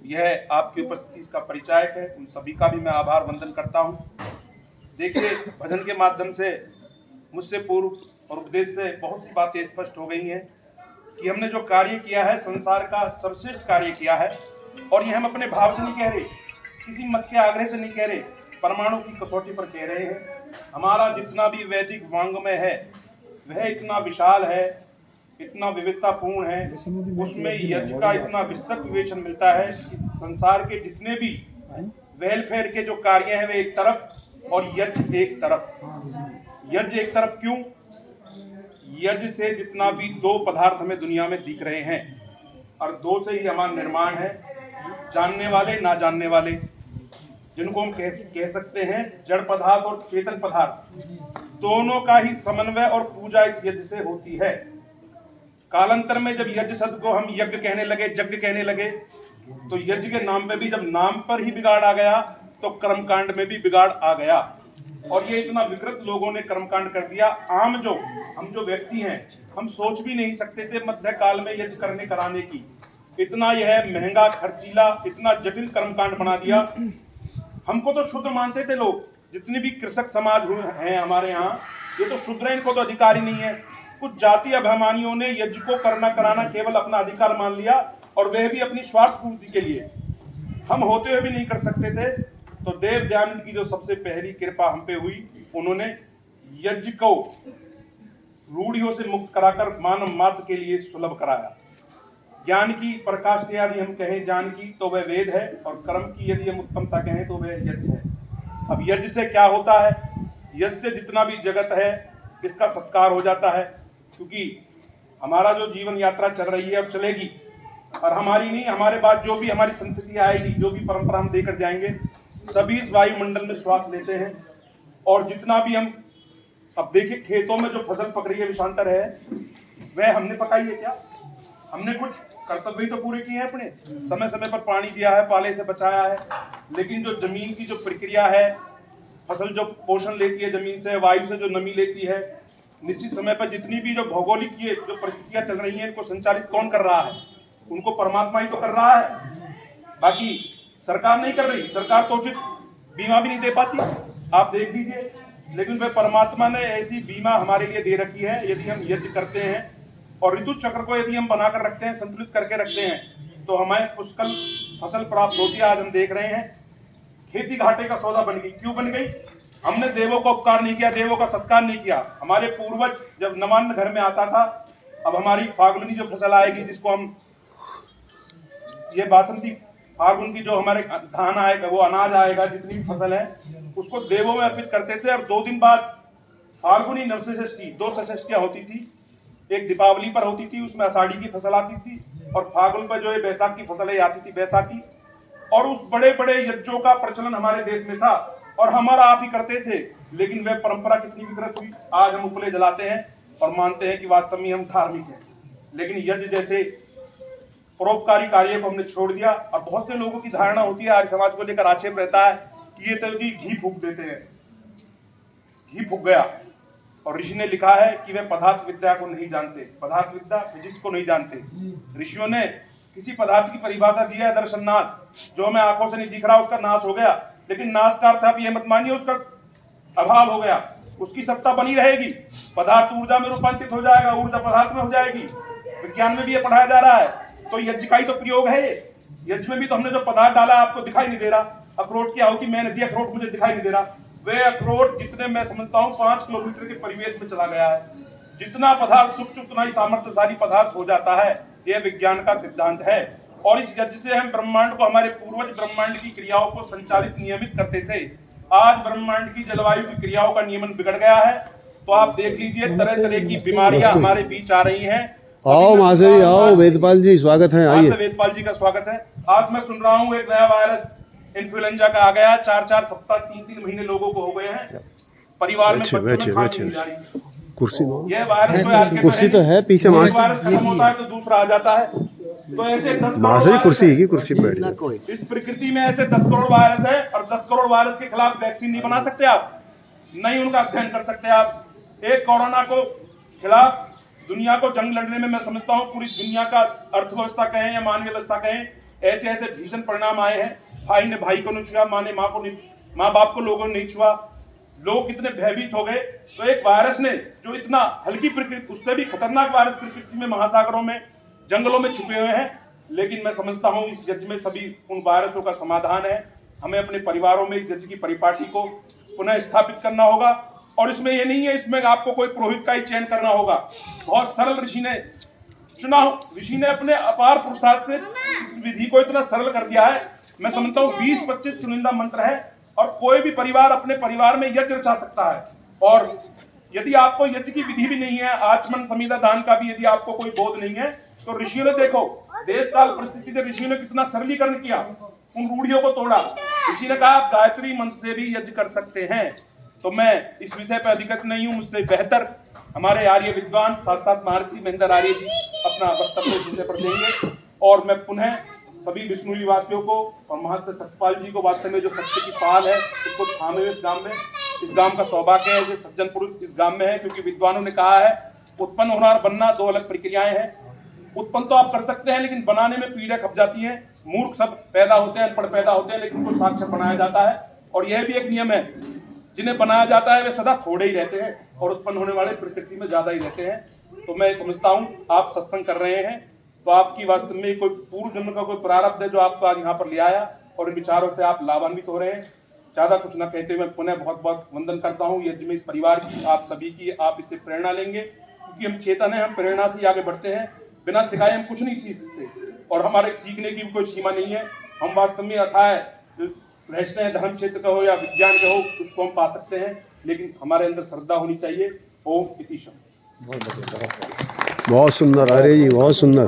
यह आपकी उपस्थिति इसका परिचायक है। उन सभी का भी मैं आभार वंदन करता हूँ। देखिए, भजन के माध्यम से मुझसे पूर्व और उपदेश से बहुत सी बातें स्पष्ट हो गई हैं कि हमने जो कार्य किया है संसार का सर्वश्रेष्ठ कार्य किया है। और ये हम अपने भाव से नहीं कह रहे, किसी मत के आग्रह से नहीं कह रहे, परमाणु की कसौटी पर कह रहे हैं। हमारा जितना भी वैदिक वांग्मय है वह इतना विशाल है, इतना विविधतापूर्ण है, उसमें यज्ञ का इतना विस्तृत विवेचन मिलता है कि संसार के जितने भी वेलफेयर के जो कार्य हैं वे एक तरफ और यज्ञ एक तरफ। यज्ञ एक तरफ क्यों? यज्ञ से जितना भी दो पदार्थ हमें दुनिया में दिख रहे हैं और दो से ही हमारा निर्माण है, जानने वाले ना जानने वाले, जिनको हम कह सकते हैं जड़ पदार्थ और चेतन पदार्थ, दोनों का ही समन्वय और पूजा इस यज्ञ से होती है। कालांतर में जब यज्ञ शब्द को हम यज्ञ कहने लगे, यज्ञ कहने लगे, तो यज्ञ के नाम पे भी जब नाम पर ही बिगाड़ आ गया तो कर्मकांड में भी बिगाड़ आ गया। और ये इतना विकृत लोगों ने कर्मकांड कर दिया। हम जो व्यक्ति हैं, हम सोच भी नहीं सकते थे मध्यकाल में यज्ञ करने कराने की। इतना यह महंगा, खर्चीला, इतना जटिल कर्मकांड बना दिया। हमको तो शुद्र मानते थे लोग, जितने भी कृषक समाज हैं हमारे यहाँ, ये तो शुद्र है, इनको तो अधिकार ही नहीं है। कुछ जाति अभिमानियों ने यज्ञ को करना कराना केवल अपना अधिकार मान लिया, और वह भी अपनी स्वार्थ पूर्ति के लिए। हम होते हुए भी नहीं कर सकते थे। तो देव दयानंद की जो सबसे पहली कृपा हम पे हुई, उन्होंने यज्ञ को रूढ़ियों से मुक्त कराकर मानव मात्र के लिए सुलभ कराया। ज्ञान की प्रकाष्ठा यदि हम कहें ज्ञान की, तो वह वेद है, और कर्म की यदि हम उत्तमता कहें तो वह यज्ञ है। अब यज्ञ से क्या होता है? यज्ञ से जितना भी जगत है इसका सत्कार हो जाता है, क्योंकि हमारा जो जीवन यात्रा चल रही है और चलेगी, और हमारी नहीं, हमारे बाद जो भी हमारी संस्कृति आएगी, जो भी परंपरा हम देकर जाएंगे, सभी इस वायुमंडल में श्वास लेते हैं। और जितना भी हम, अब देखिए खेतों में जो फसल पक रही है विषांतर है, वह हमने पकाई है क्या? हमने कुछ कर्तव्य तो पूरे किए हैं अपने, समय समय पर पानी दिया है, पाले से बचाया है। लेकिन जो जमीन की जो प्रक्रिया है, फसल जो पोषण लेती है जमीन से, वायु से जो नमी लेती है, निश्चित समय पर जितनी भी जो भौगोलिक ये जो परिस्थितियां चल रही हैं, इनको संचालित कौन कर रहा है? उनको परमात्मा ही तो कर रहा है, बाकी सरकार नहीं कर रही। सरकार तो उचित बीमा भी नहीं दे पाती, आप देख लीजिए। लेकिन वह परमात्मा ने ऐसी बीमा हमारे लिए दे रखी है। यदि हम यज्ञ करते हैं और ऋतु चक्र को यदि हम बनाकर रखते हैं, संतुलित करके रखते हैं, तो हमें पुष्कल फसल प्राप्त होती है। आज हम देख रहे हैं खेती घाटे का सौदा बन गई। क्यों बन गई? हमने देवों का उपकार नहीं किया, देवों का सत्कार नहीं किया। हमारे पूर्वज जब नवान्न घर में आता था, अब हमारी फागुनी जो फसल आएगी, जिसको हम ये बासंती फागुन की जो हमारे धान आएगा, वो अनाज आएगा, जितनी भी फसल है उसको देवों में अर्पित करते थे। और 2 दिन बाद फाल्गुनी नवषष्ठी, 2 षष्ठियां होती थी। एक दीपावली पर होती थी, उसमें आषाढ़ी की फसल आती थी, और फागुन पर जो है बैसाख की फसल आती थी, बैसाखी। और उस बड़े बड़े यज्ञों का प्रचलन हमारे देश में था, और हमारा आप ही करते थे। लेकिन वह परंपरा कितनी विकृत हुई। आज हम उपले जलाते हैं और मानते हैं कि वास्तव में हम धार्मिक हैं, लेकिन यज्ञ जैसे परोपकारी कार्य को हमने छोड़ दिया। और बहुत से लोगों की धारणा होती है, आर्य समाज को लेकर आक्षेप रहता है कि ये तो जी घी फूंक देते हैं, घी फूंक गया। और ऋषि ने लिखा है कि वे पदार्थ विद्या को नहीं जानते, पदार्थ विद्या फिजिक्स को नहीं जानते। ऋषियों ने किसी पदार्थ की परिभाषा दी है, दर्शन नाश, जो हमें आंखों से नहीं दिख रहा उसका नाश हो गया। लेकिन नाश का अर्थ आप ये मत मानिए उसका अभाव हो गया, उसकी सत्ता बनी रहेगी। पदार्थ ऊर्जा में रूपांतरित हो जाएगा, ऊर्जा पदार्थ में हो जाएगी। विज्ञान में भी ये पढ़ाया जा रहा है। तो यज्ञ का ही तो प्रयोग है। यज्ञ में भी तो हमने जो पदार्थ डाला आपको दिखाई नहीं दे रहा। अखरोट की आहुति मैंने दी, अखरोट मुझे दिखाई नहीं दे रहा। वे अखरोट जितने मैं समझता हूँ 5 किलोमीटर के परिवेश में चला गया है। जितना पदार्थ सूक्ष्म उतना ही सामर्थ्यशाली पदार्थ हो जाता है। यह विज्ञान का सिद्धांत है। और इस यज्ञ से हम ब्रह्मांड को, हमारे पूर्वज ब्रह्मांड की क्रियाओं को संचालित नियमित करते थे। आज ब्रह्मांड की जलवायु की क्रियाओं का नियमन बिगड़ गया है। तो आप देख लीजिए तरह तरह की बीमारियां हमारे बीच आ रही हैं। आओ महाशय जी, आओ। वेदपाल जी स्वागत है, आइए। वेदपाल जी का स्वागत है। आज मैं सुन रहा हूँ एक नया वायरस इन्फ्लुएंजा का आ गया। 4-4 सप्ताह 3-3 महीने लोगों को हो गए हैं। परिवार में कुर्सी ये वायरस कुर्सी तो है पीछे। वायरस खत्म होता है तो दूसरा आ जाता है। तो ऐसे 10 महाशय कुर्सी की कुर्सी पे बैठ। इस प्रकृति में ऐसे 10 करोड़ वायरस है, और 10 करोड़ वायरस के खिलाफ वैक्सीन नहीं बना सकते आप, नहीं उनका अध्ययन कर सकते आप। एक कोरोना को खिलाफ दुनिया को जंग लड़ने में मैं समझता हूँ पूरी दुनिया का अर्थव्यवस्था कहें या मानवीय व्यवस्था कहें, ऐसे ऐसे भीषण परिणाम आए हैं। भाई ने भाई को नहीं छुआ, माँ ने माँ को नहीं, माँ बाप को लोगों ने नहीं छुआ, लोग कितने भयभीत हो गए। तो एक वायरस ने जो इतना हल्की प्रकृति, उससे भी खतरनाक वायरस प्रकृति में, महासागरों में, जंगलों में छुपे हुए हैं। लेकिन मैं समझता हूँ इस यज्ञ में सभी उन वायरसों का समाधान है। हमें अपने परिवारों में इस यज्ञ की परिपाटी को पुनः स्थापित करना होगा। और इसमें ये नहीं है इसमें आपको कोई पुरोहित का ही चयन करना होगा। बहुत सरल ऋषि ने चुनाव, ऋषि ने अपने अपार पुरुषार्थ से विधि को इतना सरल कर दिया है। मैं समझता हूँ 20-25 चुनिंदा मंत्र है और कोई भी परिवार अपने परिवार में यज्ञ रचा सकता है। और यदि आपको यज्ञ की विधि भी नहीं है, आचमन संहिता दान का भी यदि आपको कोई बोध नहीं है, तो ऋषियों ने देखो देश काल परिस्थिति से ऋषियों ने कितना सरलीकरण किया, उन रूढ़ियों को तोड़ा। ऋषि ने कहा आप गायत्री मंत्र से भी यज्ञ कर सकते हैं। तो मैं इस विषय पर अधिकृत नहीं हूँ, मुझसे बेहतर हमारे आर्य विद्वान शास्त्रार्थ महर्षि महेंद्र आर्य जी अपना वक्तव्य इस विषय पर देंगे। और मैं पुनः सभी विष्णु निवासियों को और महर्षि सतपाल जी को वास्तव में जो सत्य की पाल है उसको थामे हुए इस गांव का सौभाग्य है। ऐसे सज्जन पुरुष इस गांव में है, क्योंकि विद्वानों ने कहा है उत्पन्न होना और बनना दो अलग प्रक्रियाएं हैं। उत्पन्न तो आप कर सकते हैं, लेकिन बनाने में पीढ़ियां खप जाती हैं। मूर्ख सब पैदा होते हैं, अनपढ़ पैदा होते हैं, लेकिन उनको साक्षर बनाया जाता है। और यह भी एक नियम है, जिन्हें बनाया जाता है वे सदा थोड़े ही रहते हैं और उत्पन्न होने वाले प्रकृति में ज्यादा ही रहते हैं। तो मैं समझता हूँ आप सत्संग कर रहे हैं तो आपकी वास्तव में कोई पूर्व जन्म का कोई प्रारब्ध है जो आपको आज यहाँ पर ले आया, और इन विचारों से आप लाभान्वित हो रहे हैं। ज्यादा कुछ न कहते हुए मैं पुनः बहुत बहुत वंदन करता हूँ यज्ञ में इस परिवार की, आप सभी की। आप इससे प्रेरणा लेंगे, क्योंकि हम चेतन है, हम प्रेरणा से आगे बढ़ते हैं। बिना सिखाए हम कुछ नहीं सीखते और हमारे सीखने की भी कोई सीमा नहीं है। हम वास्तव में अथाह रहते हैं, धर्म क्षेत्र का हो या विज्ञान का हो, उसको हम पा सकते हैं, लेकिन हमारे अंदर श्रद्धा होनी चाहिए। ओम इति शम। बहुत सुंदर आर्य जी, बहुत सुंदर।